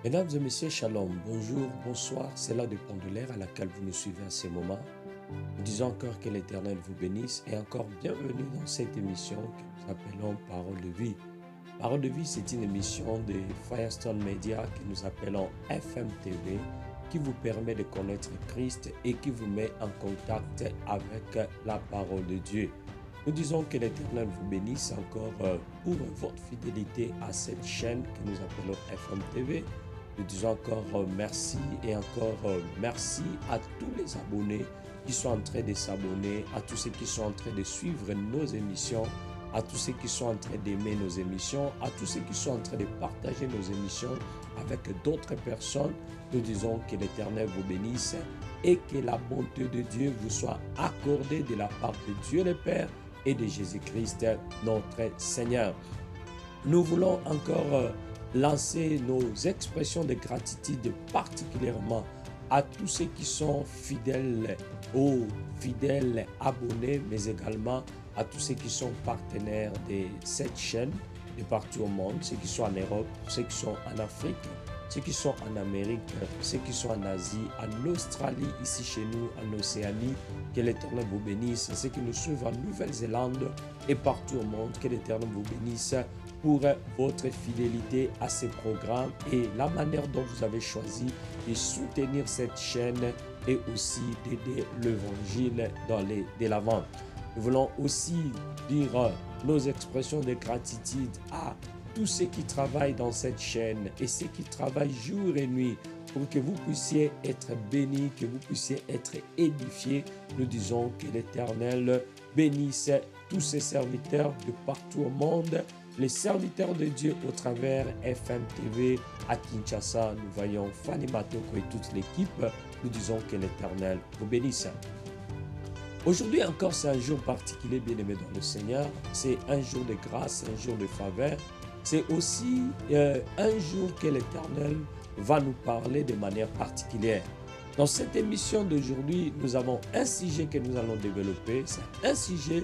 Mesdames et messieurs, shalom, bonjour, bonsoir, c'est l'heure de prendre l'air à laquelle vous nous suivez à ce moment. Nous disons encore que l'Éternel vous bénisse et encore bienvenue dans cette émission que nous appelons Parole de vie. Parole de vie, c'est une émission de Firestone Media que nous appelons FMTV qui vous permet de connaître Christ et qui vous met en contact avec la parole de Dieu. Nous disons que l'Éternel vous bénisse encore pour votre fidélité à cette chaîne que nous appelons FMTV. Nous disons encore merci et encore merci à tous les abonnés qui sont en train de s'abonner, à tous ceux qui sont en train de suivre nos émissions, à tous ceux qui sont en train d'aimer nos émissions, à tous ceux qui sont en train de partager nos émissions avec d'autres personnes. Nous disons que l'Éternel vous bénisse et que la bonté de Dieu vous soit accordée de la part de Dieu le Père et de Jésus-Christ, notre Seigneur. Nous voulons encore lancer nos expressions de gratitude particulièrement à tous ceux qui sont fidèles, aux fidèles abonnés, mais également à tous ceux qui sont partenaires de cette chaîne de partout au monde, ceux qui sont en Europe, ceux qui sont en Afrique, ceux qui sont en Amérique, ceux qui sont en Asie, en Australie, ici chez nous, en Océanie. Que l'Éternel vous bénisse. Ceux qui nous suivent en Nouvelle-Zélande et partout au monde, que l'Éternel vous bénisse pour votre fidélité à ces programmes et la manière dont vous avez choisi de soutenir cette chaîne et aussi d'aider l'Évangile de l'avant. Nous voulons aussi dire nos expressions de gratitude à tous ceux qui travaillent dans cette chaîne et ceux qui travaillent jour et nuit pour que vous puissiez être bénis, que vous puissiez être édifiés. Nous disons que l'Éternel bénisse tous ses serviteurs de partout au monde, les serviteurs de Dieu au travers FMTV à Kinshasa. Nous voyons Fanny Matoko et toute l'équipe. Nous disons que l'Éternel vous bénisse. Aujourd'hui encore, c'est un jour particulier, bien-aimé dans le Seigneur. C'est un jour de grâce, un jour de faveur. C'est aussi un jour que l'Éternel va nous parler de manière particulière. Dans cette émission d'aujourd'hui, nous avons un sujet que nous allons développer. C'est un sujet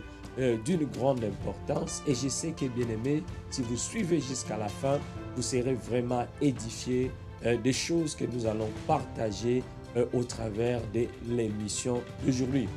d'une grande importance et je sais que, bien-aimé, si vous suivez jusqu'à la fin, vous serez vraiment édifiés des choses que nous allons partager au travers de l'émission d'aujourd'hui.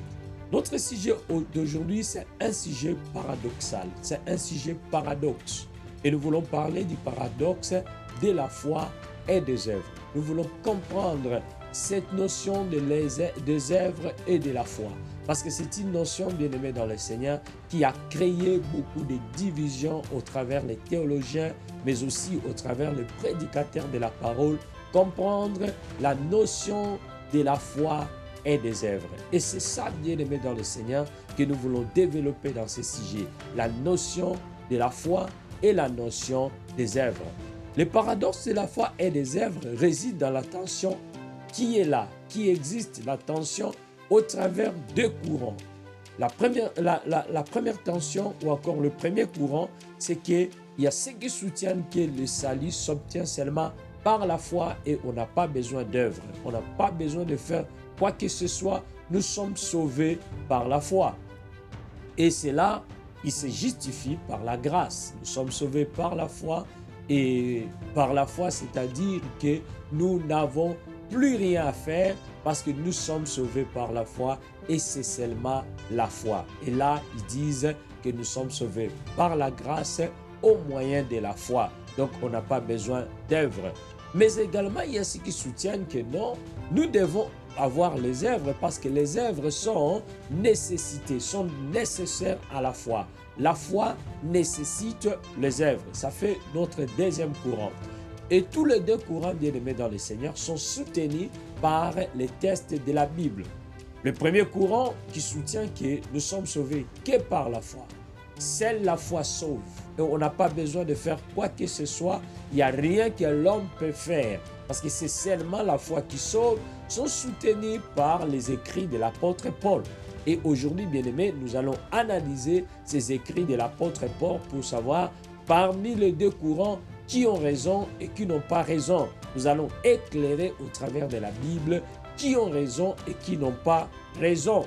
Notre sujet d'aujourd'hui, c'est un sujet paradoxal. C'est un sujet paradoxe. Et nous voulons parler du paradoxe de la foi et des œuvres. Nous voulons comprendre cette notion des œuvres et de la foi. Parce que c'est une notion, bien-aimée dans le Seigneur, qui a créé beaucoup de divisions au travers les théologiens, mais aussi au travers les prédicateurs de la parole. Comprendre la notion de la foi et des œuvres. Et c'est ça, bien-aimé dans le Seigneur, que nous voulons développer dans ce sujet. La notion de la foi et la notion des œuvres. Le paradoxe de la foi et des œuvres réside dans la tension qui est là, qui existe, la tension au travers deux courants. La première tension ou encore le premier courant, c'est qu'il y a ceux qui soutiennent que le salut s'obtient seulement par la foi et on n'a pas besoin d'œuvres. On n'a pas besoin de faire quoi que ce soit. Nous sommes sauvés par la foi. Et c'est là, il se justifie par la grâce. Nous sommes sauvés par la foi et par la foi, c'est-à-dire que nous n'avons plus rien à faire parce que nous sommes sauvés par la foi et c'est seulement la foi. Et là, ils disent que nous sommes sauvés par la grâce au moyen de la foi. Donc, on n'a pas besoin d'œuvres. Mais également, il y a ceux qui soutiennent que non, nous devons avoir les œuvres parce que les œuvres sont nécessitées, sont nécessaires à la foi. La foi nécessite les œuvres. Ça fait notre deuxième courant. Et tous les deux courants, bien-aimés dans le Seigneur, sont soutenus par les textes de la Bible. Le premier courant qui soutient que nous sommes sauvés que par la foi. Seule la foi sauve. Et on n'a pas besoin de faire quoi que ce soit. Il n'y a rien que l'homme peut faire. Parce que c'est seulement la foi qui sauve, sont soutenus par les écrits de l'apôtre Paul. Et aujourd'hui, bien-aimés, nous allons analyser ces écrits de l'apôtre Paul pour savoir parmi les deux courants qui ont raison et qui n'ont pas raison. Nous allons éclairer au travers de la Bible qui ont raison et qui n'ont pas raison.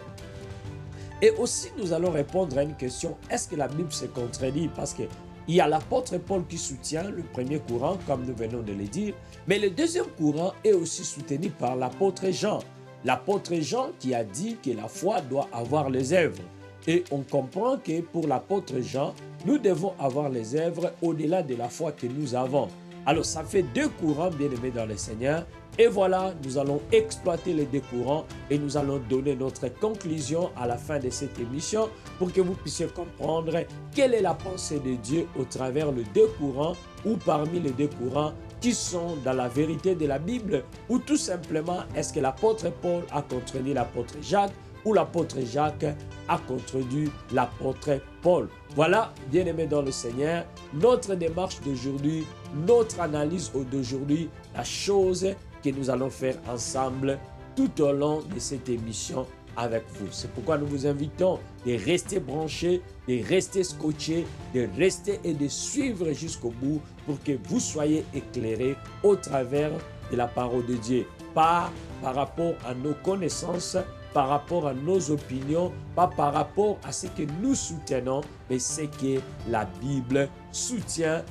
Et aussi, nous allons répondre à une question. Est-ce que la Bible se contredit? Parce que il y a l'apôtre Paul qui soutient le premier courant, comme nous venons de le dire, mais le deuxième courant est aussi soutenu par l'apôtre Jean. L'apôtre Jean qui a dit que la foi doit avoir les œuvres. Et on comprend que pour l'apôtre Jean, nous devons avoir les œuvres au-delà de la foi que nous avons. Alors ça fait deux courants, bien-aimés dans le Seigneur. Et voilà, nous allons exploiter les deux courants et nous allons donner notre conclusion à la fin de cette émission pour que vous puissiez comprendre quelle est la pensée de Dieu au travers les deux courants ou parmi les deux courants qui sont dans la vérité de la Bible, ou tout simplement est-ce que l'apôtre Paul a contredit l'apôtre Jacques ou l'apôtre Jacques a contredit l'apôtre Paul. Voilà, bien-aimés dans le Seigneur, notre démarche d'aujourd'hui, notre analyse d'aujourd'hui, la chose que nous allons faire ensemble tout au long de cette émission avec vous. C'est pourquoi nous vous invitons de rester branchés, de rester scotchés, de rester et de suivre jusqu'au bout pour que vous soyez éclairés au travers de la parole de Dieu. Pas par rapport à nos connaissances, par rapport à nos opinions, pas par rapport à ce que nous soutenons, mais ce que la Bible soutient,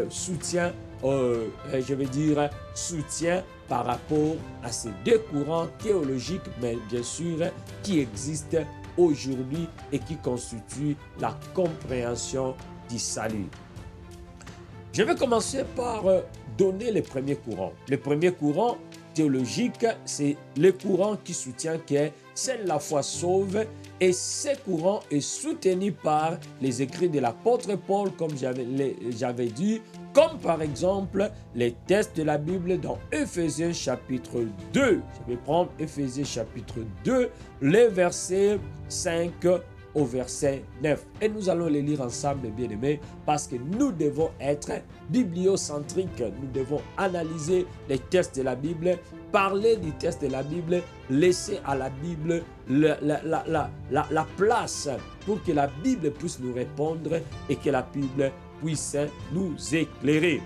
soutient par rapport à ces deux courants théologiques, mais bien sûr, qui existent aujourd'hui et qui constituent la compréhension du salut. Je vais commencer par donner les premiers courants. Le premier courant théologique, c'est le courant qui soutient que seule la foi sauve, et ce courant est soutenu par les écrits de l'apôtre Paul, comme j'avais dit, comme par exemple les textes de la Bible dans Éphésiens chapitre 2. Je vais prendre Éphésiens chapitre 2, les versets 5 au verset 9. Et nous allons les lire ensemble, bien-aimés, parce que nous devons être bibliocentriques. Nous devons analyser les textes de la Bible, parler du texte de la Bible, laisser à la Bible la place pour que la Bible puisse nous répondre et que la Bible puisse nous éclairer.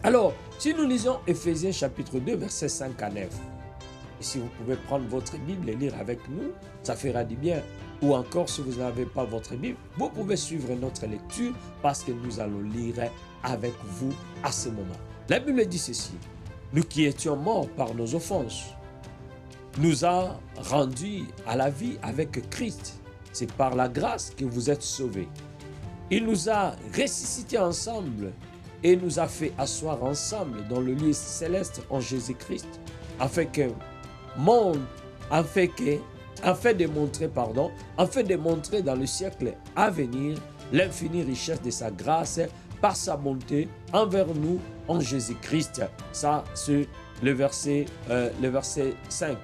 Alors, si nous lisons Éphésiens chapitre 2, versets 5 à 9, et si vous pouvez prendre votre Bible et lire avec nous, ça fera du bien. Ou encore, si vous n'avez pas votre Bible, vous pouvez suivre notre lecture parce que nous allons lire avec vous à ce moment. La Bible dit ceci: nous qui étions morts par nos offenses, nous a rendus à la vie avec Christ. C'est par la grâce que vous êtes sauvés. Il nous a ressuscités ensemble et nous a fait asseoir ensemble dans le lieu céleste en Jésus-Christ, afin de montrer dans le siècle à venir l'infinie richesse de sa grâce par sa bonté envers nous en Jésus-Christ. Ça, c'est le verset 5.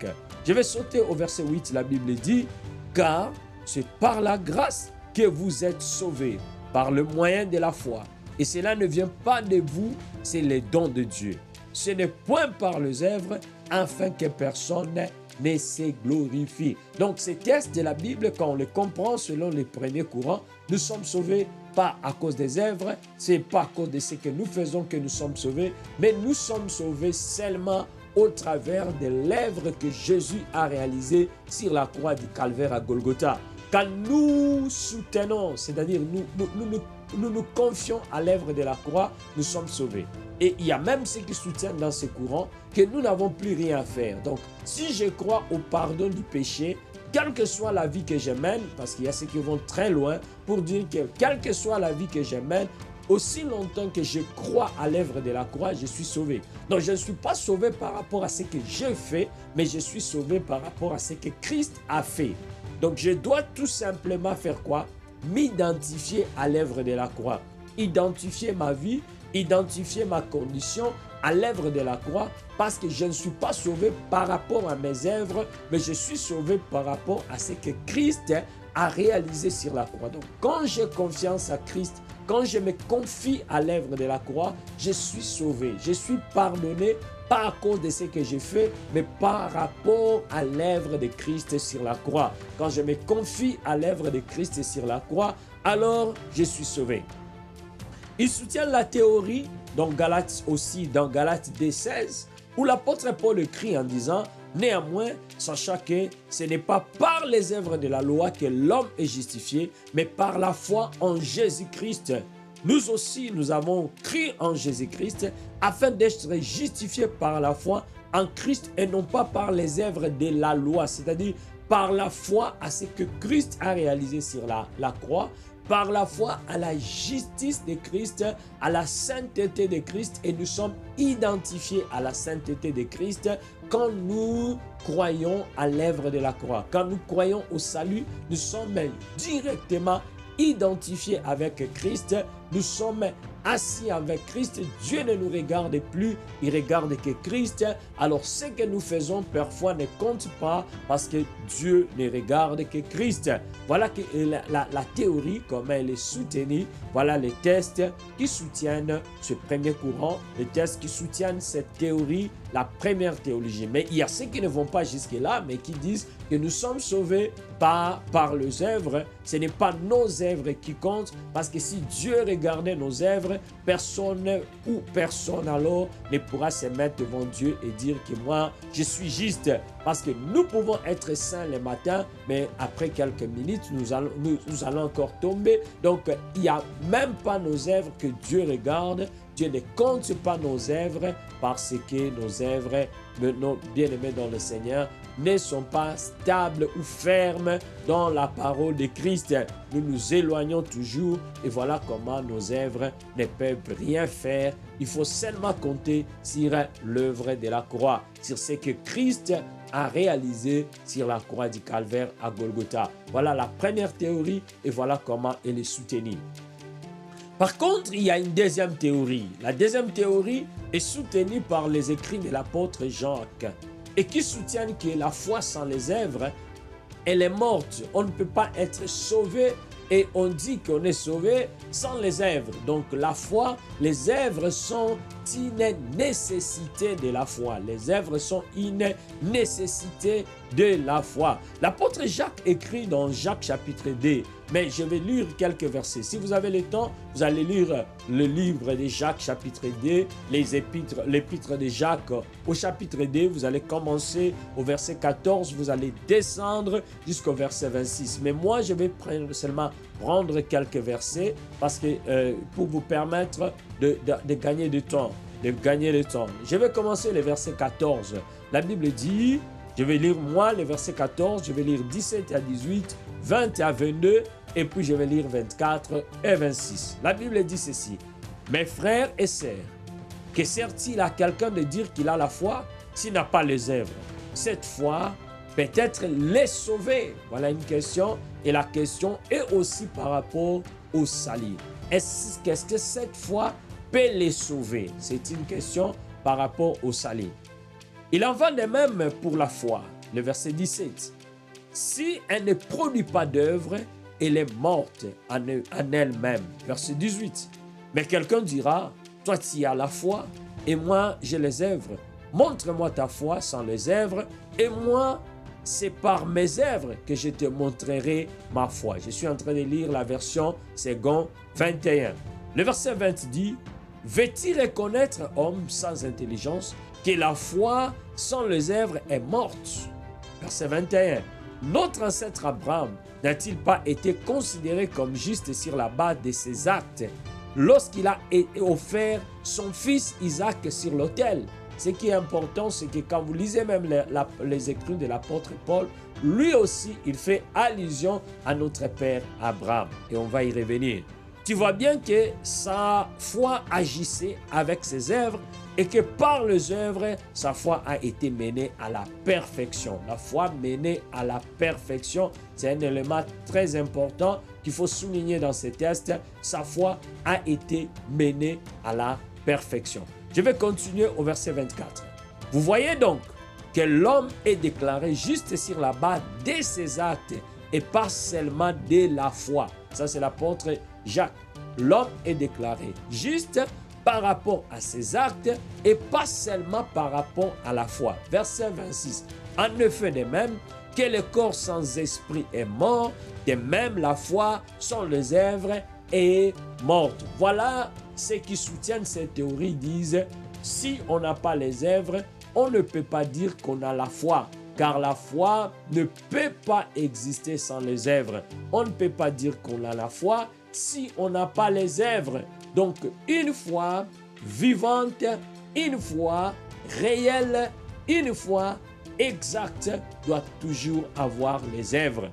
Je vais sauter au verset 8. La Bible dit: car c'est par la grâce que vous êtes sauvés, par le moyen de la foi. Et cela ne vient pas de vous, c'est le don de Dieu. Ce n'est point par les œuvres, afin que personne ne se glorifie. Donc ces textes de la Bible, quand on les comprend selon les premiers courants, nous sommes sauvés pas à cause des œuvres, c'est pas à cause de ce que nous faisons que nous sommes sauvés, mais nous sommes sauvés seulement au travers de l'œuvre que Jésus a réalisée sur la croix du Calvaire à Golgotha. Quand nous soutenons, c'est-à-dire nous nous confions à l'œuvre de la croix, nous sommes sauvés. Et il y a même ceux qui soutiennent dans ce courant que nous n'avons plus rien à faire. Donc, si je crois au pardon du péché, quelle que soit la vie que je mène, parce qu'il y a ceux qui vont très loin pour dire que quelle que soit la vie que je mène, aussi longtemps que je crois à l'œuvre de la croix, je suis sauvé. Donc, je ne suis pas sauvé par rapport à ce que j'ai fait, mais je suis sauvé par rapport à ce que Christ a fait. Donc, je dois tout simplement faire quoi? M'identifier à l'œuvre de la croix. Identifier ma vie, identifier ma condition à l'œuvre de la croix, parce que je ne suis pas sauvé par rapport à mes œuvres, mais je suis sauvé par rapport à ce que Christ a réalisé sur la croix. Donc, quand j'ai confiance à Christ, quand je me confie à l'œuvre de la croix, je suis sauvé, je suis pardonné, pas à cause de ce que j'ai fait, mais par rapport à l'œuvre de Christ sur la croix. Quand je me confie à l'œuvre de Christ sur la croix, alors je suis sauvé. Il soutient la théorie, dans Galates aussi, dans Galates 2,16, où l'apôtre Paul écrit en disant: Néanmoins, sachant que ce n'est pas par les œuvres de la loi que l'homme est justifié, mais par la foi en Jésus-Christ. Nous aussi, nous avons cru en Jésus-Christ afin d'être justifiés par la foi en Christ et non pas par les œuvres de la loi, c'est-à-dire par la foi à ce que Christ a réalisé sur la croix, par la foi à la justice de Christ, à la sainteté de Christ, et nous sommes identifiés à la sainteté de Christ quand nous croyons à l'œuvre de la croix. Quand nous croyons au salut, nous sommes directement identifiés avec Christ, nous sommes assis avec Christ. Dieu ne nous regarde plus, il regarde que Christ. Alors ce que nous faisons parfois ne compte pas parce que Dieu ne regarde que Christ. Voilà que la théorie, comment elle est soutenue. Voilà les tests qui soutiennent ce premier courant, les tests qui soutiennent cette théorie, la première théologie. Mais il y a ceux qui ne vont pas jusque-là, mais qui disent que nous sommes sauvés par les œuvres. Ce n'est pas nos œuvres qui comptent, parce que si Dieu regardait nos œuvres, personne alors ne pourra se mettre devant Dieu et dire que moi, je suis juste. Parce que nous pouvons être saints le matin, mais après quelques minutes, nous allons encore tomber. Donc, il n'y a même pas nos œuvres que Dieu regarde. Dieu ne compte pas nos œuvres parce que nos œuvres, nos bien-aimés dans le Seigneur, ne sont pas stables ou fermes dans la parole de Christ. Nous nous éloignons toujours et voilà comment nos œuvres ne peuvent rien faire. Il faut seulement compter sur l'œuvre de la croix, sur ce que Christ a réalisé sur la croix du Calvaire à Golgotha. Voilà la première théorie et voilà comment elle est soutenue. Par contre, il y a une deuxième théorie. La deuxième théorie est soutenue par les écrits de l'apôtre Jacques et qui soutiennent que la foi sans les œuvres, elle est morte. On ne peut pas être sauvé et on dit qu'on est sauvé sans les œuvres. Donc la foi, les œuvres sont une nécessité de la foi. Les œuvres sont une nécessité de la foi. L'apôtre Jacques écrit dans Jacques chapitre 2, mais je vais lire quelques versets. Si vous avez le temps, vous allez lire le livre de Jacques chapitre 2, l'épître de Jacques au chapitre 2. Vous allez commencer au verset 14, vous allez descendre jusqu'au verset 26. Mais moi, je vais seulement prendre quelques versets parce que pour vous permettre de gagner du temps. Je vais commencer le verset 14. La Bible dit, je vais lire moi le verset 14, je vais lire 17 à 18, 20 à 22 et puis je vais lire 24 et 26. La Bible dit ceci: mes frères et sœurs, que sert-il à quelqu'un de dire qu'il a la foi s'il n'a pas les œuvres? Cette foi peut-être les sauver. Voilà une question et la question est aussi par rapport au salut. Est-ce que cette foi peut les sauver? C'est une question par rapport au salut. Il en va de même pour la foi. Le verset 17. Si elle ne produit pas d'œuvre, elle est morte en elle-même. Verset 18. Mais quelqu'un dira, toi tu as la foi et moi j'ai les œuvres. Montre-moi ta foi sans les œuvres et moi c'est par mes œuvres que je te montrerai ma foi. Je suis en train de lire la version second 21. Le verset 20 dit, veux-tu reconnaître, homme sans intelligence, que la foi sans les œuvres est morte? Verset 21. Notre ancêtre Abraham n'a-t-il pas été considéré comme juste sur la base de ses actes lorsqu'il a offert son fils Isaac sur l'autel? Ce qui est important, c'est que quand vous lisez même les écrits de l'apôtre Paul, lui aussi, il fait allusion à notre père Abraham. Et on va y revenir. Tu vois bien que sa foi agissait avec ses œuvres et que par les œuvres, sa foi a été menée à la perfection. La foi menée à la perfection, c'est un élément très important qu'il faut souligner dans ce texte. Sa foi a été menée à la perfection. Je vais continuer au verset 24. Vous voyez donc que l'homme est déclaré juste sur la base de ses actes et pas seulement de la foi. Ça, c'est l'apôtre Jacques. L'homme est déclaré juste par rapport à ses actes et pas seulement par rapport à la foi. Verset 26. En effet, de même que le corps sans esprit est mort, de même la foi sans les œuvres est morte. Voilà ceux qui soutiennent cette théorie disent, si on n'a pas les œuvres, on ne peut pas dire qu'on a la foi, car la foi ne peut pas exister sans les œuvres. On ne peut pas dire qu'on a la foi si on n'a pas les œuvres. Donc, une foi vivante, une foi réelle, une foi exacte doit toujours avoir les œuvres.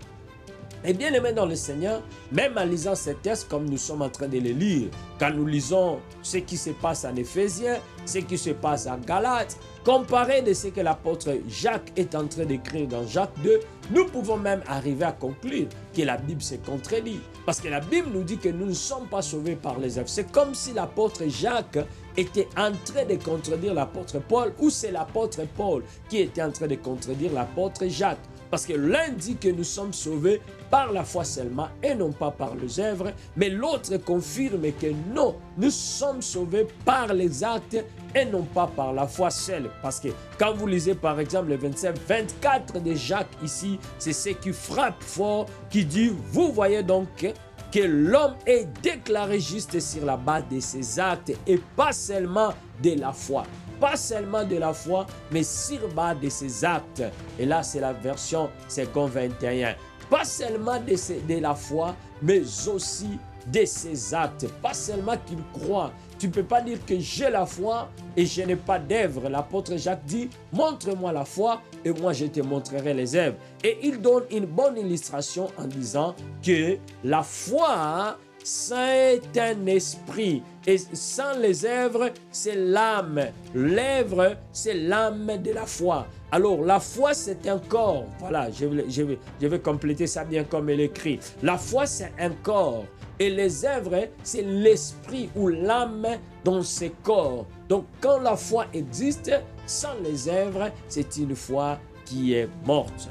Et bien aimé dans le Seigneur, même en lisant ces textes comme nous sommes en train de les lire, quand nous lisons ce qui se passe en Éphésiens, ce qui se passe en Galates, comparé de ce que l'apôtre Jacques est en train d'écrire dans Jacques 2, nous pouvons même arriver à conclure que la Bible se contredit. Parce que la Bible nous dit que nous ne sommes pas sauvés par les œuvres. C'est comme si l'apôtre Jacques était en train de contredire l'apôtre Paul, ou c'est l'apôtre Paul qui était en train de contredire l'apôtre Jacques. Parce que l'un dit que nous sommes sauvés par la foi seulement et non pas par les œuvres, mais l'autre confirme que non, nous sommes sauvés par les actes et non pas par la foi seule. Parce que quand vous lisez par exemple le 27-24 de Jacques ici, c'est ce qui frappe fort, qui dit, vous voyez donc que l'homme est déclaré juste sur la base de ses actes et pas seulement de la foi. Pas seulement de la foi, mais sur base de ses actes. Et là, c'est la version 2:21. Pas seulement de la foi, mais aussi de ses actes. Pas seulement qu'il croit. Tu ne peux pas dire que j'ai la foi et je n'ai pas d'œuvre. L'apôtre Jacques dit, montre-moi la foi et moi je te montrerai les œuvres. Et il donne une bonne illustration en disant que la foi, c'est un esprit. Et sans les œuvres, c'est l'âme. L'œuvre, c'est l'âme de la foi. Alors, la foi, c'est un corps. Voilà, je vais compléter ça bien comme elle écrit. La foi, c'est un corps. Et les œuvres, c'est l'esprit ou l'âme dans ce corps. Donc, quand la foi existe, sans les œuvres, c'est une foi qui est morte.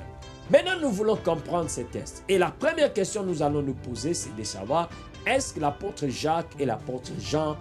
Maintenant, nous voulons comprendre ces textes. Et la première question que nous allons nous poser, c'est de savoir, est-ce que l'apôtre Jacques et l'apôtre Jean,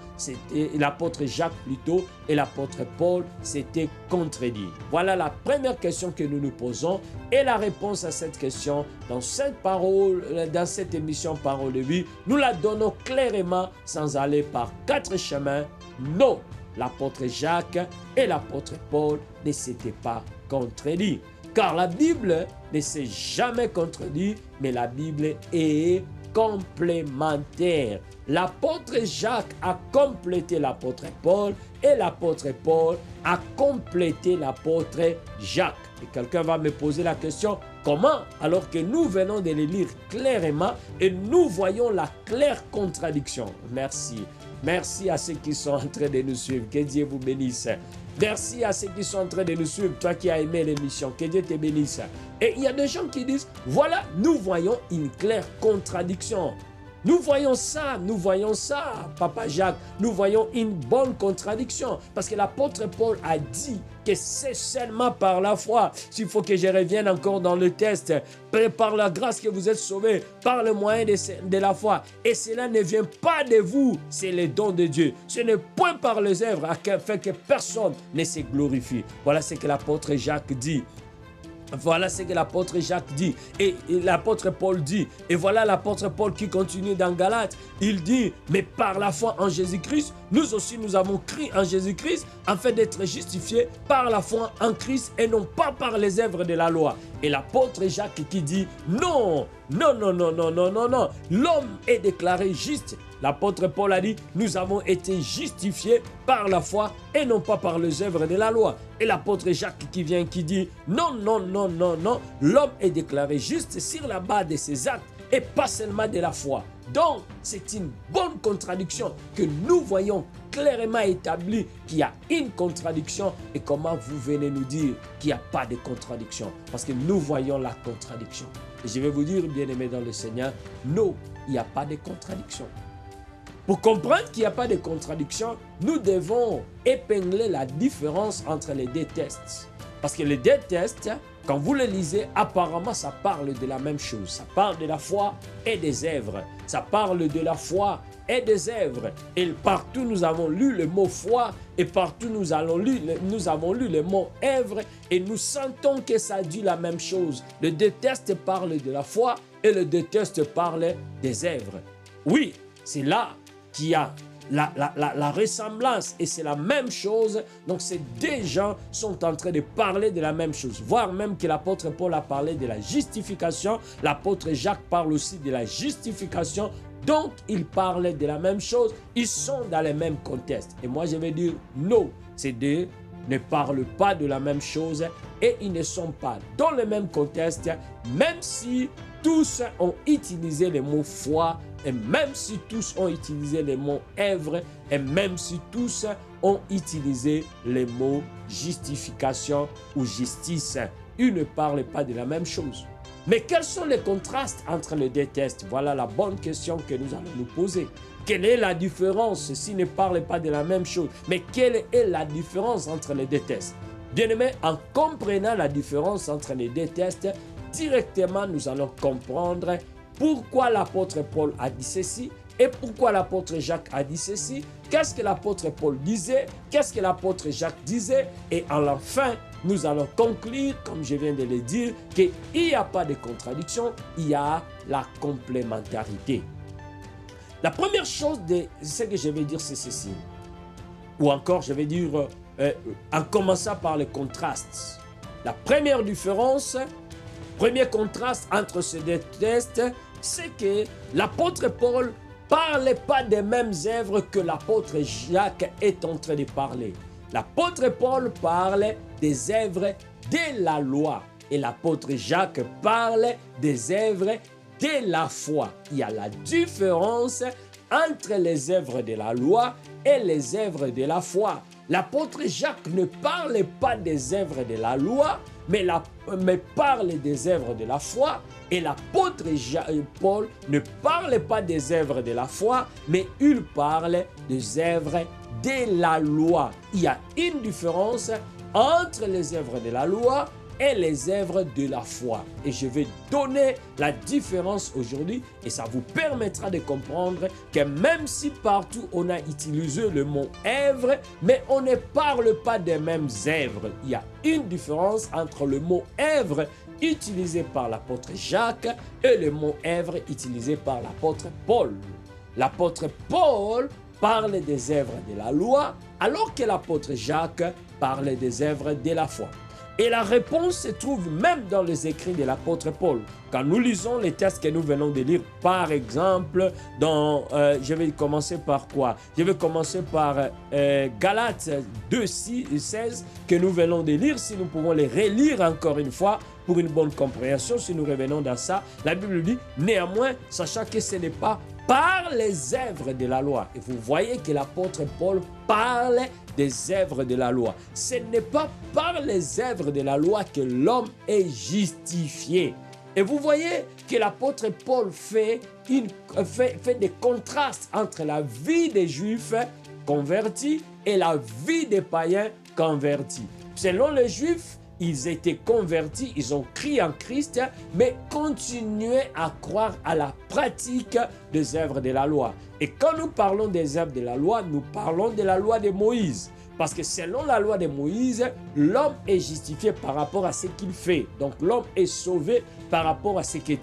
l'apôtre Jacques plutôt, et l'apôtre Paul s'étaient contredits? Voilà la première question que nous nous posons. Et la réponse à cette question, dans cette émission Parole de vie, nous la donnons clairement sans aller par 4 chemins. Non, l'apôtre Jacques et l'apôtre Paul ne s'étaient pas contredits. Car la Bible ne s'est jamais contredite, mais la Bible est complémentaire. L'apôtre Jacques a complété l'apôtre Paul et l'apôtre Paul a complété l'apôtre Jacques. Et quelqu'un va me poser la question, comment? Alors que nous venons de les lire clairement et nous voyons la claire contradiction. Merci. Merci à ceux qui sont en train de nous suivre. Que Dieu vous bénisse. Merci à ceux qui sont en train de nous suivre. Toi qui as aimé l'émission, que Dieu te bénisse. Et il y a des gens qui disent, voilà, nous voyons une claire contradiction. Nous voyons ça, Papa Jacques. Nous voyons une bonne contradiction. Parce que l'apôtre Paul a dit que c'est seulement par la foi. S'il faut que je revienne encore dans le texte, par la grâce que vous êtes sauvés, par le moyen de la foi. Et cela ne vient pas de vous, c'est le don de Dieu. Ce n'est point par les œuvres afin que personne ne se glorifie. Voilà ce que l'apôtre Jacques dit. Voilà ce que l'apôtre Jacques dit et l'apôtre Paul dit. Et voilà l'apôtre Paul qui continue dans Galates. Il dit, mais par la foi en Jésus-Christ, nous aussi nous avons cru en Jésus-Christ afin d'être justifiés par la foi en Christ et non pas par les œuvres de la loi. Et l'apôtre Jacques qui dit, non, l'homme est déclaré juste. L'apôtre Paul a dit, nous avons été justifiés par la foi et non pas par les œuvres de la loi. Et l'apôtre Jacques qui vient qui dit, non, l'homme est déclaré juste sur la base de ses actes et pas seulement de la foi. Donc, c'est une bonne contradiction que nous voyons clairement établie qu'il y a une contradiction. Et comment vous venez nous dire qu'il n'y a pas de contradiction? Parce que nous voyons la contradiction. Et je vais vous dire, bien-aimés dans le Seigneur, non, il n'y a pas de contradiction. Pour comprendre qu'il n'y a pas de contradiction, nous devons épingler la différence entre les deux textes. Parce que les deux textes, quand vous les lisez, apparemment, ça parle de la même chose. Ça parle de la foi et des œuvres. Ça parle de la foi et des œuvres. Et partout, nous avons lu le mot foi et partout, nous avons lu le mot œuvre et nous sentons que ça dit la même chose. Les deux textes parlent de la foi et les deux textes parlent des œuvres. Oui, c'est là qu'il y a la ressemblance et c'est la même chose. Donc ces deux gens sont en train de parler de la même chose, voire même que l'apôtre Paul a parlé de la justification, l'apôtre Jacques parle aussi de la justification. Donc ils parlent de la même chose, ils sont dans le même contexte. Et moi je vais dire non, ces deux ne parlent pas de la même chose et ils ne sont pas dans le même contexte, même si tous ont utilisé le mot foi, et même si tous ont utilisé le mot œuvre, et même si tous ont utilisé le mot justification ou justice. Ils ne parlent pas de la même chose. Mais quels sont les contrastes entre les deux textes? Voilà la bonne question que nous allons nous poser. Quelle est la différence s'ils ne parlent pas de la même chose? Mais quelle est la différence entre les deux textes? Bien-aimés, en comprenant la différence entre les deux textes, directement nous allons comprendre pourquoi l'apôtre Paul a dit ceci et pourquoi l'apôtre Jacques a dit ceci. Qu'est-ce que l'apôtre Paul disait? Qu'est-ce que l'apôtre Jacques disait? Et à la fin, nous allons conclure, comme je viens de le dire, qu'il n'y a pas de contradiction, il y a la complémentarité. La première chose de ce que je vais dire, c'est ceci. Ou encore, je vais dire, en commençant par le contraste. La première différence, premier contraste entre ces deux textes, c'est que l'apôtre Paul ne parlait pas des mêmes œuvres que l'apôtre Jacques est en train de parler. L'apôtre Paul parle des œuvres de la loi et l'apôtre Jacques parle des œuvres de la foi. Il y a la différence entre les œuvres de la loi et les œuvres de la foi. L'apôtre Jacques ne parle pas des œuvres de la loi, mais parle des œuvres de la foi. Et l'apôtre Paul ne parle pas des œuvres de la foi, mais il parle des œuvres de la loi. Il y a une différence entre les œuvres de la loi et les œuvres de la foi. Et je vais donner la différence aujourd'hui et ça vous permettra de comprendre que même si partout on a utilisé le mot œuvre, mais on ne parle pas des mêmes œuvres. Il y a une différence entre le mot œuvre utilisé par l'apôtre Jacques et le mot œuvre utilisé par l'apôtre Paul. L'apôtre Paul parle des œuvres de la loi, alors que l'apôtre Jacques parle des œuvres de la foi. Et la réponse se trouve même dans les écrits de l'apôtre Paul. Quand nous lisons les textes que nous venons de lire, par exemple, je vais commencer par quoi? Je vais commencer par Galates 2, 16 que nous venons de lire. Si nous pouvons les relire encore une fois pour une bonne compréhension, si nous revenons dans ça, la Bible dit, néanmoins, sachant que ce n'est pas par les œuvres de la loi. Et vous voyez que l'apôtre Paul parle des œuvres de la loi. Ce n'est pas par les œuvres de la loi que l'homme est justifié. Et vous voyez que l'apôtre Paul fait des contrastes entre la vie des Juifs convertis et la vie des païens convertis. Selon les Juifs, ils étaient convertis, ils ont cru en Christ, mais continuaient à croire à la pratique des œuvres de la loi. Et quand nous parlons des œuvres de la loi, nous parlons de la loi de Moïse. Parce que selon la loi de Moïse, l'homme est justifié par rapport à ce qu'il fait. Donc l'homme est sauvé par rapport à ce qu'il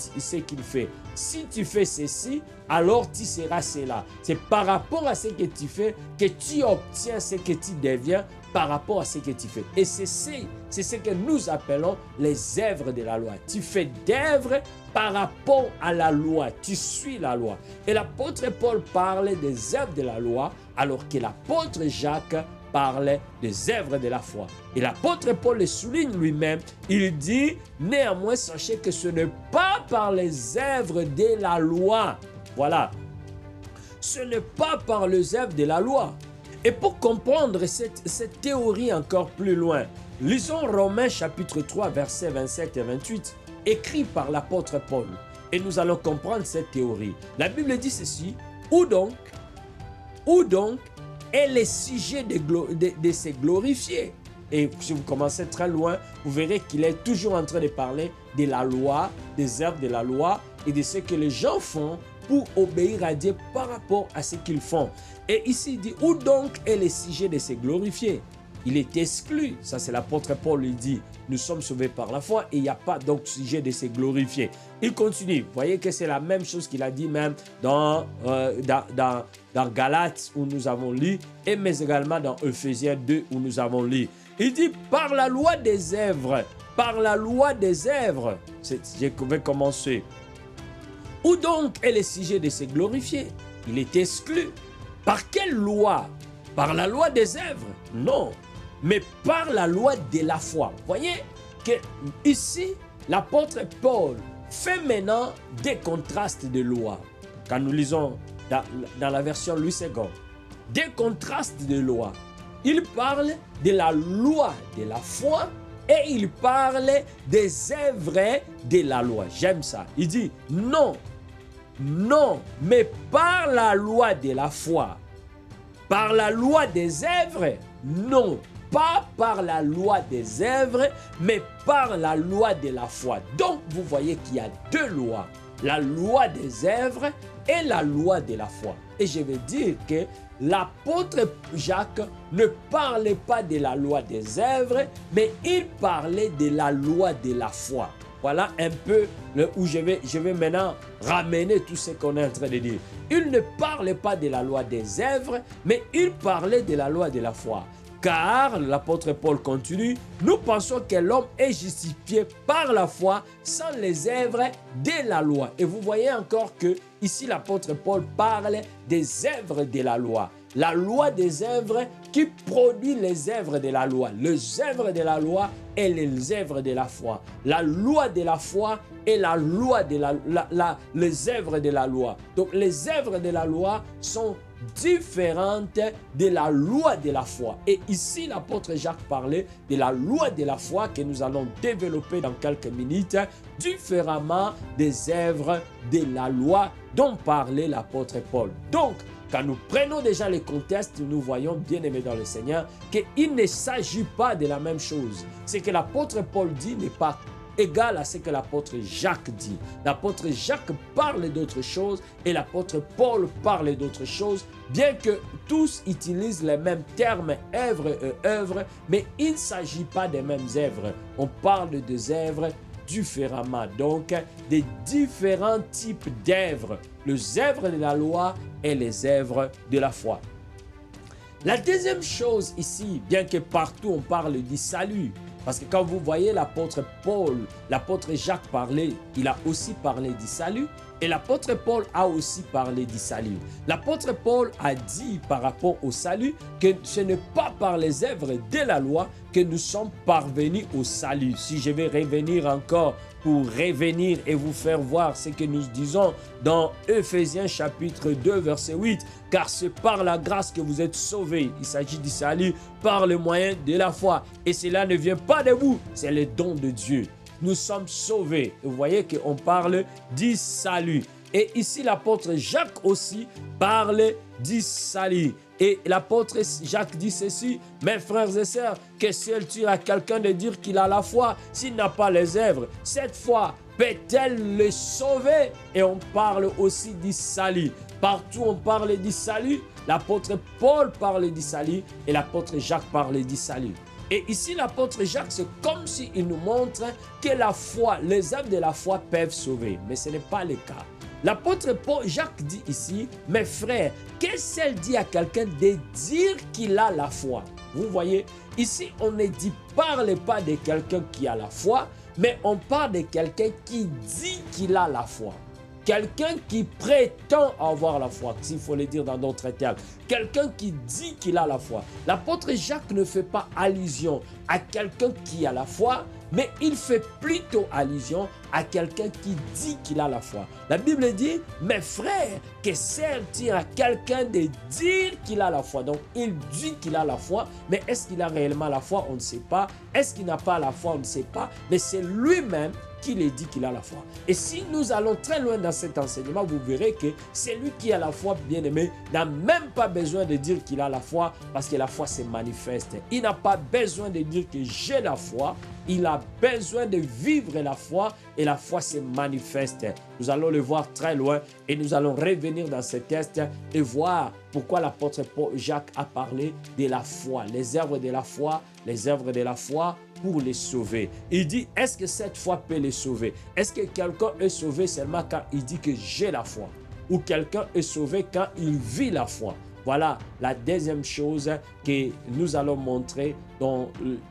fait. Si tu fais ceci, alors tu seras cela. C'est par rapport à ce que tu fais que tu obtiens ce que tu deviens par rapport à ce que tu fais. Et c'est ce que nous appelons les œuvres de la loi. Tu fais d'œuvres par rapport à la loi. Tu suis la loi. Et l'apôtre Paul parle des œuvres de la loi, alors que l'apôtre Jacques parle des œuvres de la foi. Et l'apôtre Paul le souligne lui-même. Il dit, néanmoins, sachez que ce n'est pas par les œuvres de la loi. Voilà. Ce n'est pas par les œuvres de la loi. Et pour comprendre cette théorie encore plus loin, lisons Romains chapitre 3, versets 27 et 28, écrit par l'apôtre Paul. Et nous allons comprendre cette théorie. La Bible dit ceci, où donc est le sujet de se glorifier. Et si vous commencez très loin, vous verrez qu'il est toujours en train de parler de la loi, des œuvres de la loi et de ce que les gens font pour obéir à Dieu par rapport à ce qu'ils font. Et ici, il dit, où donc est le sujet de se glorifier? il est exclu. Ça, c'est l'apôtre Paul, il dit, nous sommes sauvés par la foi et il n'y a pas donc sujet de se glorifier. Il continue. Vous voyez que c'est la même chose qu'il a dit même dans Galates où nous avons lu, et mais également dans Ephésiens 2 où nous avons lu. Il dit, par la loi des œuvres, par la loi des œuvres, je vais commencer. Où donc est le sujet de se glorifier? Il est exclu. Par quelle loi? Par la loi des œuvres? Non, mais par la loi de la foi. Vous voyez que ici, l'apôtre Paul fait maintenant des contrastes de lois. Quand nous lisons dans la version Louis II, des contrastes de lois. Il parle de la loi de la foi et il parle des œuvres de la loi. J'aime ça. Il dit non, non, mais par la loi de la foi, par la loi des œuvres, non, pas par la loi des œuvres, mais par la loi de la foi. Donc, vous voyez qu'il y a deux lois, la loi des œuvres et la loi de la foi. Et je veux dire que l'apôtre Jacques ne parlait pas de la loi des œuvres, mais il parlait de la loi de la foi. Voilà un peu où je vais maintenant ramener tout ce qu'on est en train de dire. Il ne parlait pas de la loi des œuvres, mais il parlait de la loi de la foi. Car, l'apôtre Paul continue, nous pensons que l'homme est justifié par la foi sans les œuvres de la loi. Et vous voyez encore que ici l'apôtre Paul parle des œuvres de la loi. La loi des œuvres qui produit les œuvres de la loi. Les œuvres de la loi et les œuvres de la foi. La loi de la foi et la loi de les œuvres de la loi. Donc les œuvres de la loi sont différentes de la loi de la foi. Et ici, l'apôtre Jacques parlait de la loi de la foi que nous allons développer dans quelques minutes, différemment des œuvres de la loi dont parlait l'apôtre Paul. Donc, quand nous prenons déjà les contextes, nous voyons, bien aimés dans le Seigneur, qu'il ne s'agit pas de la même chose. Ce que l'apôtre Paul dit n'est pas égal à ce que l'apôtre Jacques dit. L'apôtre Jacques parle d'autre chose et l'apôtre Paul parle d'autre chose, bien que tous utilisent les mêmes termes, œuvre et œuvre, mais il ne s'agit pas des mêmes œuvres. On parle des œuvres différemment, donc des différents types d'œuvres, les œuvres de la loi et les œuvres de la foi. La deuxième chose ici, bien que partout on parle du salut, parce que quand vous voyez l'apôtre Paul, l'apôtre Jacques parler, il a aussi parlé du salut, et l'apôtre Paul a aussi parlé du salut. L'apôtre Paul a dit par rapport au salut que ce n'est pas par les œuvres de la loi que nous sommes parvenus au salut. Si je vais revenir encore pour revenir et vous faire voir ce que nous disons dans Ephésiens chapitre 2 verset 8, car c'est par la grâce que vous êtes sauvés. Il s'agit du salut par le moyen de la foi. Et cela ne vient pas de vous, c'est le don de Dieu. Nous sommes sauvés. Vous voyez qu'on parle du salut. Et ici, l'apôtre Jacques aussi parle du salut. Et l'apôtre Jacques dit ceci, mes frères et sœurs, que si elle tire à quelqu'un de dire qu'il a la foi, s'il n'a pas les œuvres, cette foi peut-elle le sauver? Et on parle aussi du salut. Partout on parle du salut, l'apôtre Paul parle du salut et l'apôtre Jacques parle du salut. Et ici, l'apôtre Jacques, c'est comme s'il nous montre que la foi, les œuvres de la foi peuvent sauver. Mais ce n'est pas le cas. L'apôtre Jacques dit ici, mes frères, qu'est-ce qu'elle dit à quelqu'un de dire qu'il a la foi? Vous voyez, ici, on ne parle pas de quelqu'un qui a la foi, mais on parle de quelqu'un qui dit qu'il a la foi. Quelqu'un qui prétend avoir la foi, s'il faut le dire dans d'autres termes. Quelqu'un qui dit qu'il a la foi. L'apôtre Jacques ne fait pas allusion à quelqu'un qui a la foi, mais il fait plutôt allusion à quelqu'un qui dit qu'il a la foi. La Bible dit, mes frères, que sert-il à quelqu'un de dire qu'il a la foi? Donc, il dit qu'il a la foi, mais est-ce qu'il a réellement la foi? On ne sait pas. Est-ce qu'il n'a pas la foi? On ne sait pas. Mais c'est lui-même qui le dit qu'il a la foi. Et si nous allons très loin dans cet enseignement, vous verrez que celui qui a la foi, bien aimé, n'a même pas besoin de dire qu'il a la foi parce que la foi se manifeste. Il n'a pas besoin de dire que j'ai la foi il a besoin de vivre la foi et la foi se manifeste. Nous allons le voir très loin et nous allons revenir dans ce texte et voir pourquoi l'apôtre Jacques a parlé de la foi, les œuvres de la foi, les œuvres de la foi pour les sauver. Il dit, est-ce que cette foi peut les sauver? Est-ce que quelqu'un est sauvé seulement quand il dit que j'ai la foi? Ou quelqu'un est sauvé quand il vit la foi? Voilà la deuxième chose que nous allons montrer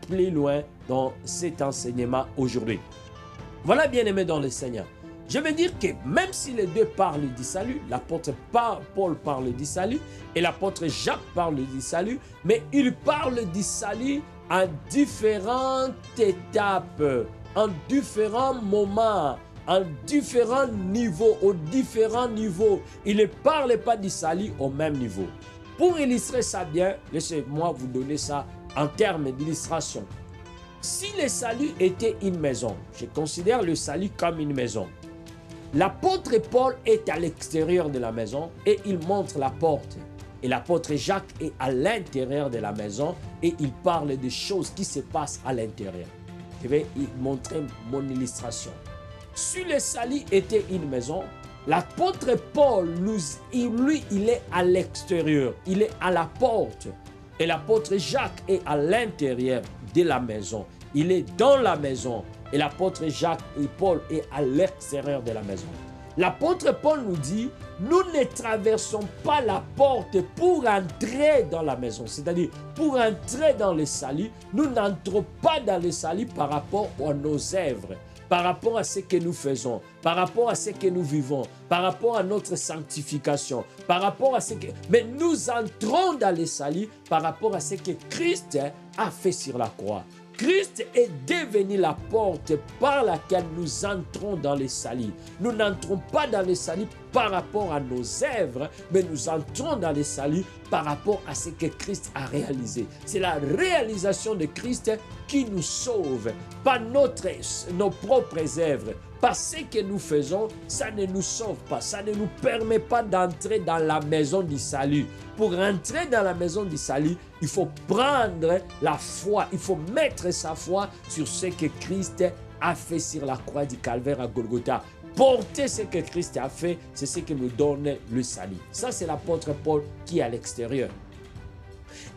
plus loin dans cet enseignement aujourd'hui. Voilà, bien-aimés dans le Seigneur. Je veux dire que même si les deux parlent du salut, l'apôtre Paul parle du salut et l'apôtre Jacques parle du salut, mais ils parlent du salut en différentes étapes, en différents moments, en différents niveaux, aux différents niveaux. Ils ne parlent pas du salut au même niveau. Pour illustrer ça bien, laissez-moi vous donner ça en termes d'illustration. Si le salut était une maison, je considère le salut comme une maison. L'apôtre Paul est à l'extérieur de la maison et il montre la porte. Et l'apôtre Jacques est à l'intérieur de la maison et il parle des choses qui se passent à l'intérieur. Je vais montrer mon illustration. Si le salut était une maison, l'apôtre Paul, lui, il est à l'extérieur, il est à la porte. Et l'apôtre Jacques est à l'intérieur de la maison. Il est dans la maison. Et l'apôtre Jacques et Paul est à l'extérieur de la maison. L'apôtre Paul nous dit, nous ne traversons pas la porte pour entrer dans la maison. C'est-à-dire, pour entrer dans le salut, nous n'entrons pas dans le salut par rapport à nos œuvres, par rapport à ce que nous faisons, par rapport à ce que nous vivons, par rapport à notre sanctification, par rapport à ce que... Mais nous entrons dans le salut par rapport à ce que Christ a fait sur la croix. Christ est devenu la porte par laquelle nous entrons dans le salut. Nous n'entrons pas dans le salut par rapport à nos œuvres, mais nous entrons dans le salut par rapport à ce que Christ a réalisé. C'est la réalisation de Christ qui nous sauve, pas nos propres œuvres. Pas ce que nous faisons, ça ne nous sauve pas, ça ne nous permet pas d'entrer dans la maison du salut. Pour entrer dans la maison du salut, il faut prendre la foi, il faut mettre sa foi sur ce que Christ a fait sur la croix du Calvaire à Golgotha. Porter ce que Christ a fait, c'est ce qui nous donne le salut. Ça, c'est l'apôtre Paul qui est à l'extérieur.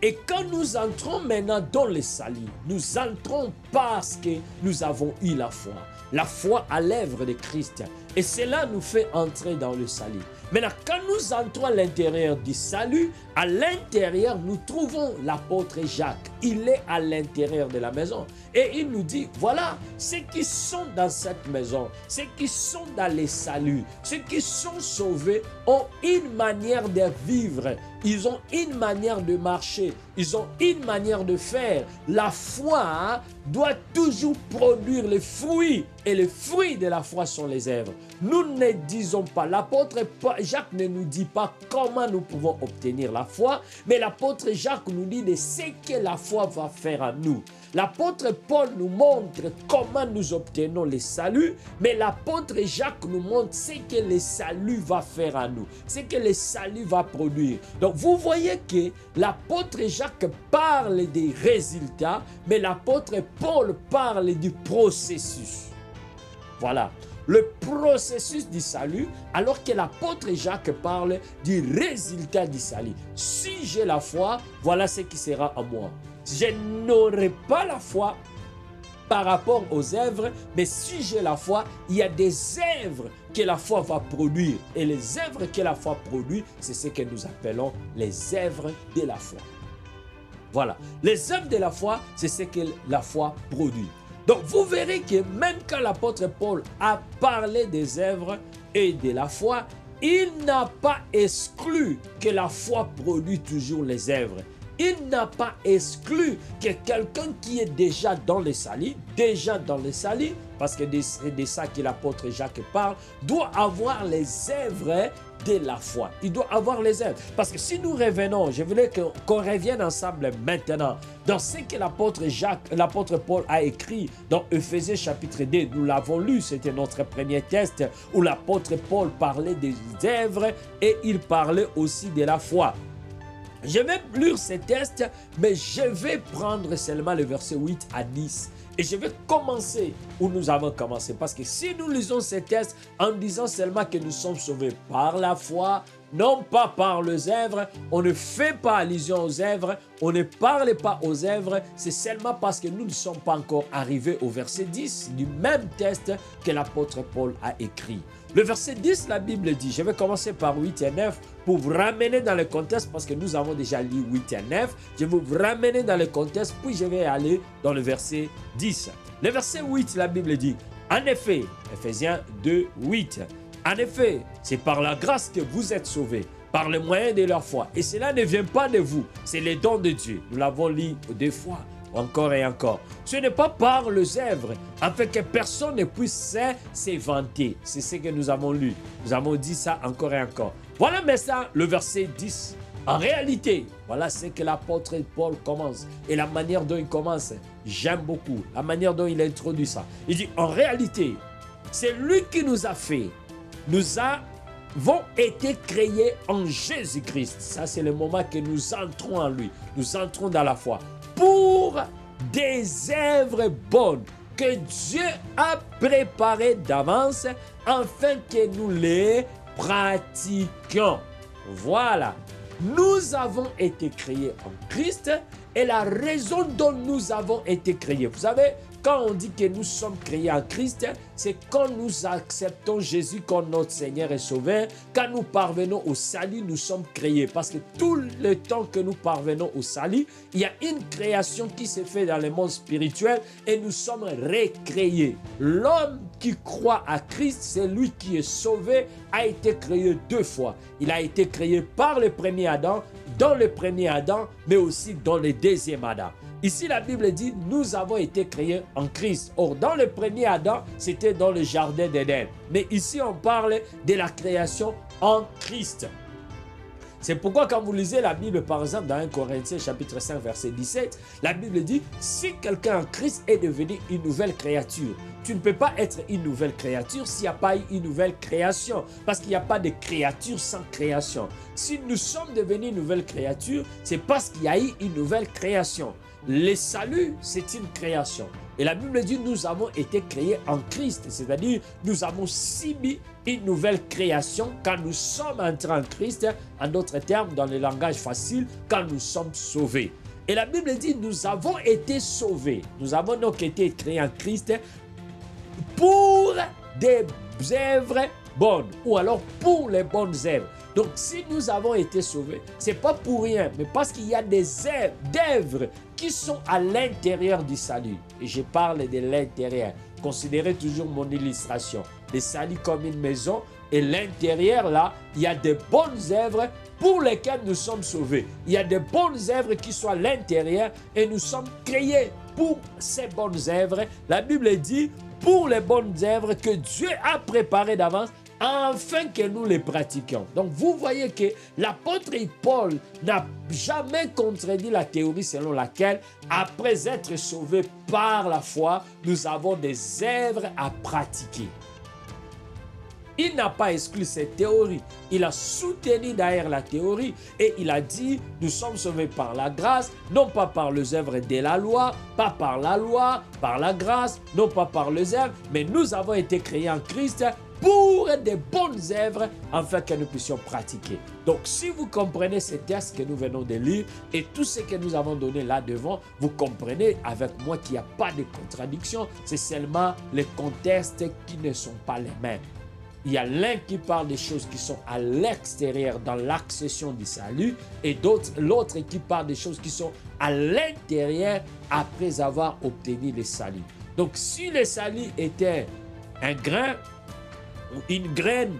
Et quand nous entrons maintenant dans le salut, nous entrons parce que nous avons eu la foi. La foi à l'œuvre de Christ. Et cela nous fait entrer dans le salut. Maintenant, quand nous entrons à l'intérieur du salut, à l'intérieur, nous trouvons l'apôtre Jacques. Il est à l'intérieur de la maison. Et il nous dit, voilà, ceux qui sont dans cette maison, ceux qui sont dans le salut, ceux qui sont sauvés ont une manière de vivre. Ils ont une manière de marcher. Ils ont une manière de faire. La foi doit toujours produire les fruits. Et les fruits de la foi sont les œuvres. Nous ne disons pas, l'apôtre Jacques ne nous dit pas comment nous pouvons obtenir la foi, mais l'apôtre Jacques nous dit de ce que la foi va faire à nous. L'apôtre Paul nous montre comment nous obtenons le salut, mais l'apôtre Jacques nous montre ce que le salut va faire à nous, ce que le salut va produire. Donc vous voyez que l'apôtre Jacques parle des résultats, mais l'apôtre Paul parle du processus. Voilà, le processus du salut, alors que l'apôtre Jacques parle du résultat du salut. Si j'ai la foi, voilà ce qui sera en moi. Je n'aurai pas la foi par rapport aux œuvres, mais si j'ai la foi, il y a des œuvres que la foi va produire. Et les œuvres que la foi produit, c'est ce que nous appelons les œuvres de la foi. Voilà, les œuvres de la foi, c'est ce que la foi produit. Donc vous verrez que même quand l'apôtre Paul a parlé des œuvres et de la foi, il n'a pas exclu que la foi produit toujours les œuvres. Il n'a pas exclu que quelqu'un qui est déjà dans le salut, parce que c'est de ça que l'apôtre Jacques parle, doit avoir les œuvres de la foi. Il doit avoir les œuvres. Parce que si nous revenons, je voulais qu'on revienne ensemble maintenant dans ce que l'apôtre Paul a écrit dans Éphésiens chapitre 2. Nous l'avons lu, c'était notre premier texte où l'apôtre Paul parlait des œuvres et il parlait aussi de la foi. Je vais lire ces textes, mais je vais prendre seulement le verset 8 à 10. Et je vais commencer où nous avons commencé. Parce que si nous lisons ces textes en disant seulement que nous sommes sauvés par la foi, non pas par les œuvres, on ne fait pas allusion aux œuvres, on ne parle pas aux œuvres, c'est seulement parce que nous ne sommes pas encore arrivés au verset 10 du même texte que l'apôtre Paul a écrit. Le verset 10, la Bible dit, je vais commencer par 8 et 9 pour vous ramener dans le contexte parce que nous avons déjà lu 8 et 9. Je vais vous ramener dans le contexte, puis je vais aller dans le verset 10. Le verset 8, la Bible dit, en effet, Ephésiens 2, 8, en effet, c'est par la grâce que vous êtes sauvés, par le moyen de leur foi. Et cela ne vient pas de vous, c'est le don de Dieu. Nous l'avons lu 2 fois. Encore et encore. Ce n'est pas par les œuvres, afin que personne ne puisse se vanter. C'est ce que nous avons lu. Nous avons dit ça encore et encore. Voilà maintenant le verset 10. En réalité, voilà ce que l'apôtre Paul commence. Et la manière dont il commence, j'aime beaucoup. La manière dont il introduit ça. Il dit, en réalité, c'est lui qui nous a fait. Nous avons été créés en Jésus-Christ. Ça, c'est le moment que nous entrons en lui. Nous entrons dans la foi. Pour des œuvres bonnes que Dieu a préparées d'avance afin que nous les pratiquions. Voilà. Nous avons été créés en Christ et la raison dont nous avons été créés. Vous savez, quand on dit que nous sommes créés en Christ, c'est quand nous acceptons Jésus comme notre Seigneur et Sauveur. Quand nous parvenons au salut, nous sommes créés. Parce que tout le temps que nous parvenons au salut, il y a une création qui se fait dans le monde spirituel et nous sommes recréés. L'homme qui croit à Christ, c'est lui qui est sauvé, a été créé 2 fois. Il a été créé par le premier Adam, dans le premier Adam, mais aussi dans le deuxième Adam. Ici, la Bible dit, nous avons été créés en Christ. Or, dans le premier Adam, c'était dans le jardin d'Éden. Mais ici, on parle de la création en Christ. C'est pourquoi quand vous lisez la Bible, par exemple, dans 1 Corinthiens chapitre 5, verset 17, la Bible dit, si quelqu'un en Christ est devenu une nouvelle créature, tu ne peux pas être une nouvelle créature s'il n'y a pas eu une nouvelle création. Parce qu'il n'y a pas de créature sans création. Si nous sommes devenus une nouvelle créature, c'est parce qu'il y a eu une nouvelle création. Le salut, c'est une création. Et la Bible dit, nous avons été créés en Christ. C'est-à-dire, nous avons subi une nouvelle création quand nous sommes entrés en Christ. En d'autres termes, dans le langage facile, quand nous sommes sauvés. Et la Bible dit, nous avons été sauvés. Nous avons donc été créés en Christ pour des œuvres bonnes. Ou alors pour les bonnes œuvres. Donc, si nous avons été sauvés, ce n'est pas pour rien, mais parce qu'il y a des œuvres qui sont à l'intérieur du salut. Et je parle de l'intérieur. Considérez toujours mon illustration. Le salut comme une maison et l'intérieur, là, il y a des bonnes œuvres pour lesquelles nous sommes sauvés. Il y a des bonnes œuvres qui sont à l'intérieur et nous sommes créés pour ces bonnes œuvres. La Bible dit, pour les bonnes œuvres que Dieu a préparées d'avance, afin que nous les pratiquions. Donc, vous voyez que l'apôtre Paul n'a jamais contredit la théorie selon laquelle, après être sauvés par la foi, nous avons des œuvres à pratiquer. Il n'a pas exclu cette théorie. Il a soutenu d'ailleurs la théorie et il a dit, nous sommes sauvés par la grâce, non pas par les œuvres de la loi, pas par la loi, par la grâce, non pas par les œuvres, mais nous avons été créés en Christ pour des bonnes œuvres afin que nous puissions pratiquer. Donc, si vous comprenez ces textes que nous venons de lire et tout ce que nous avons donné là devant, vous comprenez avec moi qu'il n'y a pas de contradiction, c'est seulement les contextes qui ne sont pas les mêmes. Il y a l'un qui parle des choses qui sont à l'extérieur dans l'accession du salut et l'autre qui parle des choses qui sont à l'intérieur après avoir obtenu le salut. Donc, si le salut était un grain ou une graine,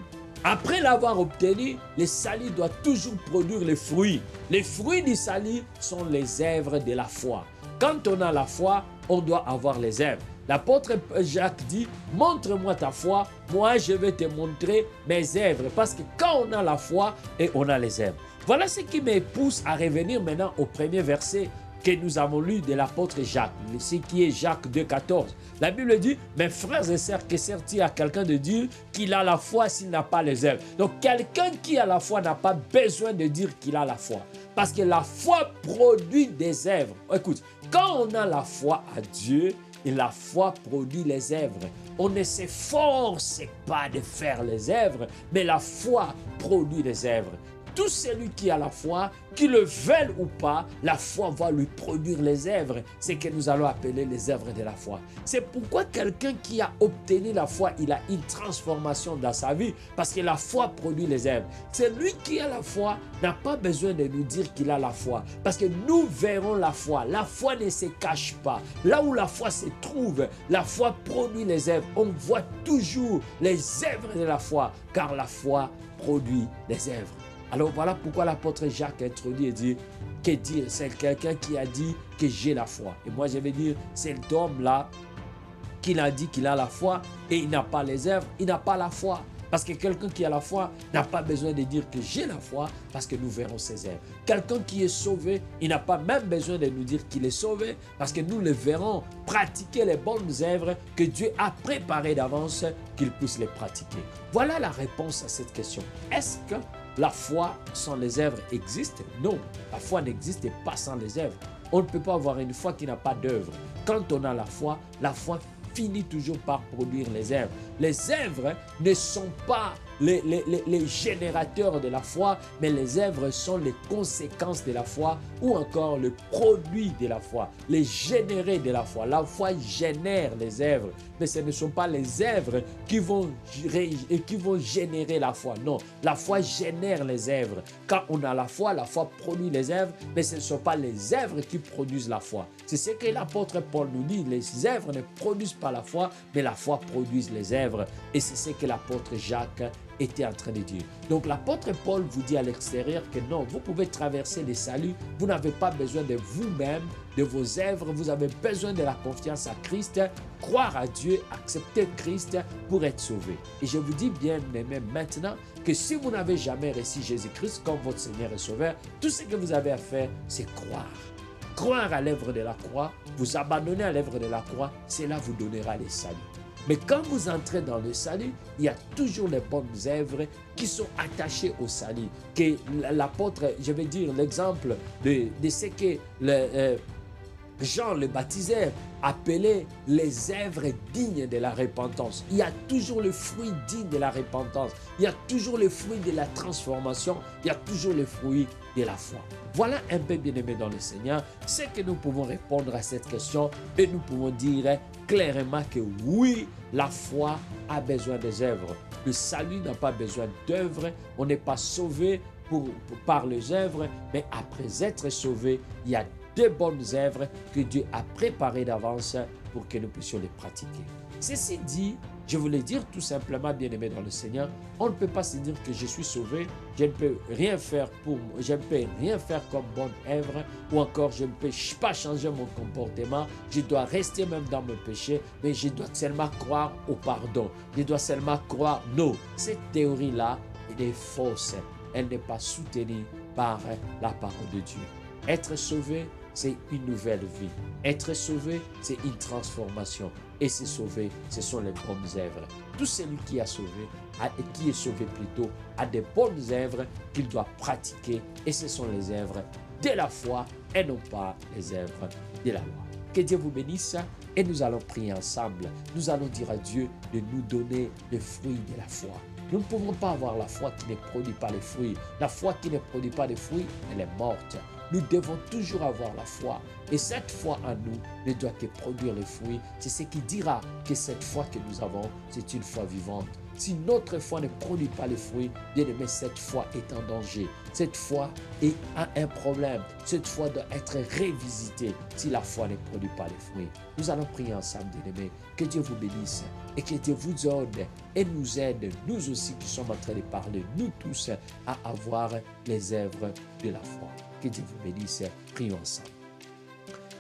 après l'avoir obtenu, le salut doit toujours produire les fruits. Les fruits du salut sont les œuvres de la foi. Quand on a la foi, on doit avoir les œuvres. L'apôtre Jacques dit, montre-moi ta foi, moi je vais te montrer mes œuvres. Parce que quand on a la foi et on a les œuvres. Voilà ce qui me pousse à revenir maintenant au premier verset que nous avons lu de l'apôtre Jacques, ce qui est Jacques 2,14. La Bible dit, mes frères et sœurs, que sert-il à quelqu'un de dire qu'il a la foi s'il n'a pas les œuvres? Donc quelqu'un qui a la foi n'a pas besoin de dire qu'il a la foi. Parce que la foi produit des œuvres. Écoute, quand on a la foi à Dieu, et la foi produit les œuvres. On ne s'efforce pas de faire les œuvres, mais la foi produit les œuvres. Tout celui qui a la foi, qu'il le veuille ou pas, la foi va lui produire les œuvres. C'est ce que nous allons appeler les œuvres de la foi. C'est pourquoi quelqu'un qui a obtenu la foi, il a une transformation dans sa vie. Parce que la foi produit les œuvres. Celui qui a la foi n'a pas besoin de nous dire qu'il a la foi. Parce que nous verrons la foi. La foi ne se cache pas. Là où la foi se trouve, la foi produit les œuvres. On voit toujours les œuvres de la foi. Car la foi produit les œuvres. Alors voilà pourquoi l'apôtre Jacques introduit et dit, que dire, c'est quelqu'un qui a dit que j'ai la foi. Et moi je vais dire, cet homme-là, qui a dit qu'il a la foi et il n'a pas les œuvres, il n'a pas la foi. Parce que quelqu'un qui a la foi n'a pas besoin de dire que j'ai la foi parce que nous verrons ses œuvres. Quelqu'un qui est sauvé, il n'a pas même besoin de nous dire qu'il est sauvé parce que nous le verrons pratiquer les bonnes œuvres que Dieu a préparées d'avance qu'il puisse les pratiquer. Voilà la réponse à cette question. Est-ce que la foi sans les œuvres existe? Non, la foi n'existe pas sans les œuvres. On ne peut pas avoir une foi qui n'a pas d'œuvre. Quand on a la foi finit toujours par produire les œuvres. Les œuvres ne sont pas les générateurs de la foi, mais les œuvres sont les conséquences de la foi ou encore le produit de la foi, les générés de la foi. La foi génère les œuvres, mais ce ne sont pas les œuvres qui vont générer la foi. Non, la foi génère les œuvres. Quand on a la foi produit les œuvres, mais ce ne sont pas les œuvres qui produisent la foi. C'est ce que l'apôtre Paul nous dit. Les œuvres ne produisent pas la foi, mais la foi produit les œuvres. Et c'est ce que l'apôtre Jacques était en train de dire. Donc l'apôtre Paul vous dit à l'extérieur que non, vous pouvez traverser le salut, vous n'avez pas besoin de vous-même, de vos œuvres, vous avez besoin de la confiance à Christ, croire à Dieu, accepter Christ pour être sauvé. Et je vous dis bien aimé maintenant que si vous n'avez jamais reçu Jésus-Christ comme votre Seigneur et Sauveur, tout ce que vous avez à faire, c'est croire. Croire à l'œuvre de la croix, vous abandonner à l'œuvre de la croix, cela vous donnera le salut. Mais quand vous entrez dans le salut, il y a toujours les bonnes œuvres qui sont attachées au salut. Que l'apôtre, je vais dire l'exemple de ce que Jean le baptiseur appelait les œuvres dignes de la repentance. Il y a toujours le fruit digne de la repentance. Il y a toujours le fruit de la transformation. Il y a toujours le fruit de la foi. Voilà un peu, bien-aimé dans le Seigneur, ce que nous pouvons répondre à cette question et nous pouvons dire clairement que oui, la foi a besoin des œuvres. Le salut n'a pas besoin d'œuvres. On n'est pas sauvé par les œuvres, mais après être sauvé, il y a de bonnes œuvres que Dieu a préparées d'avance pour que nous puissions les pratiquer. Ceci dit, je voulais dire tout simplement, bien-aimé dans le Seigneur, on ne peut pas se dire que je suis sauvé, je ne peux rien faire comme bonne œuvre, ou encore je ne peux pas changer mon comportement, je dois rester même dans mon péché, mais je dois seulement croire au pardon. Je dois seulement croire. Non, cette théorie-là, elle est fausse. Elle n'est pas soutenue par la parole de Dieu. Être sauvé, c'est une nouvelle vie. Être sauvé, c'est une transformation. Et se sauver, ce sont les bonnes œuvres. Tout celui qui est sauvé plutôt, a des bonnes œuvres qu'il doit pratiquer. Et ce sont les œuvres de la foi et non pas les œuvres de la loi. Que Dieu vous bénisse et nous allons prier ensemble. Nous allons dire à Dieu de nous donner le fruit de la foi. Nous ne pouvons pas avoir la foi qui ne produit pas les fruits. La foi qui ne produit pas les fruits, elle est morte. Nous devons toujours avoir la foi. Et cette foi en nous ne doit que produire les fruits. C'est ce qui dira que cette foi que nous avons, c'est une foi vivante. Si notre foi ne produit pas les fruits, bien aimé, cette foi est en danger. Cette foi a un problème. Cette foi doit être révisitée si la foi ne produit pas les fruits. Nous allons prier ensemble, bien aimé. Que Dieu vous bénisse et que Dieu vous donne et nous aide, nous aussi qui sommes en train de parler, nous tous, à avoir les œuvres de la foi. Que Dieu vous bénisse. Prions ensemble.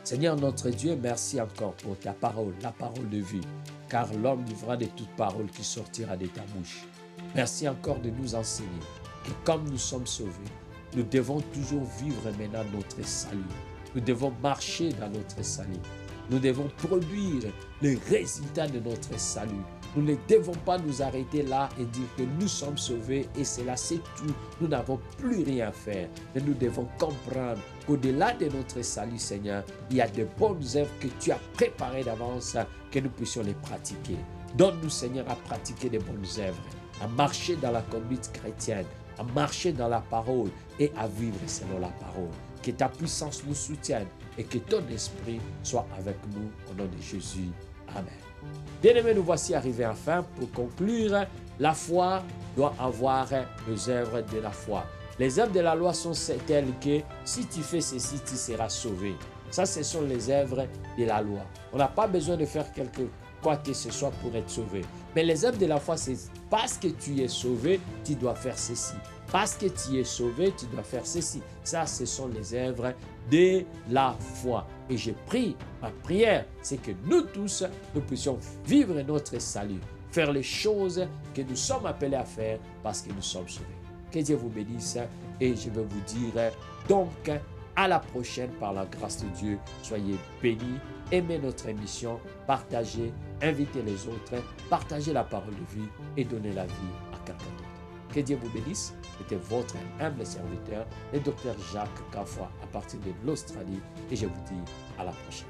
Seigneur notre Dieu, merci encore pour ta parole, la parole de vie, car l'homme vivra de toute parole qui sortira de ta bouche. Merci encore de nous enseigner que comme nous sommes sauvés, nous devons toujours vivre maintenant notre salut. Nous devons marcher dans notre salut. Nous devons produire les résultats de notre salut. Nous ne devons pas nous arrêter là et dire que nous sommes sauvés et c'est là, c'est tout. Nous n'avons plus rien à faire. Mais nous devons comprendre qu'au-delà de notre salut, Seigneur, il y a de bonnes œuvres que tu as préparées d'avance, que nous puissions les pratiquer. Donne-nous, Seigneur, à pratiquer de bonnes œuvres, à marcher dans la conduite chrétienne, à marcher dans la parole et à vivre selon la parole. Que ta puissance nous soutienne et que ton esprit soit avec nous au nom de Jésus. Amen. Bien-aimés, nous voici arrivés enfin pour conclure. La foi doit avoir les œuvres de la foi. Les œuvres de la loi sont telles que si tu fais ceci, tu seras sauvé. Ça, ce sont les œuvres de la loi. On n'a pas besoin de faire quoi que ce soit pour être sauvé. Mais les œuvres de la foi, c'est parce que tu es sauvé, tu dois faire ceci. Parce que tu es sauvé, tu dois faire ceci. Ça, ce sont les œuvres de la foi. Et je prie, ma prière, c'est que nous tous, nous puissions vivre notre salut, faire les choses que nous sommes appelés à faire parce que nous sommes sauvés. Que Dieu vous bénisse et je vais vous dire donc à la prochaine par la grâce de Dieu. Soyez bénis, aimez notre émission, partagez, invitez les autres, partagez la parole de vie et donnez la vie à quelqu'un d'autre. Que Dieu vous bénisse. C'était votre humble serviteur, le docteur Jacques Kafwa, à partir de l'Australie. Et je vous dis à la prochaine.